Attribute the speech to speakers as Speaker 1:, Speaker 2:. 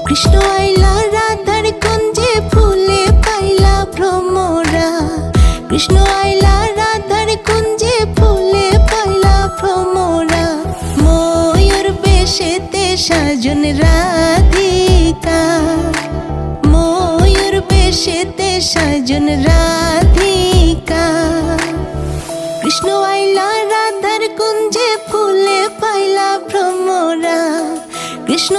Speaker 1: কৃষ্ণ আইলা রাধার কুঞ্জে ফুলে পাইলা ভ্রমরা। কৃষ্ণ আইলা রাধার কুঞ্জে ফুলে পাইলা ভ্রমরা। ময়ূর বেশেতে সাজন রাধিকা, ময়ূর বেশেতে সাজন রাধিকা। কৃষ্ণ আইলা রাধার কুঞ্জে ফুলে পাইলা ভ্রমরা। কৃষ্ণ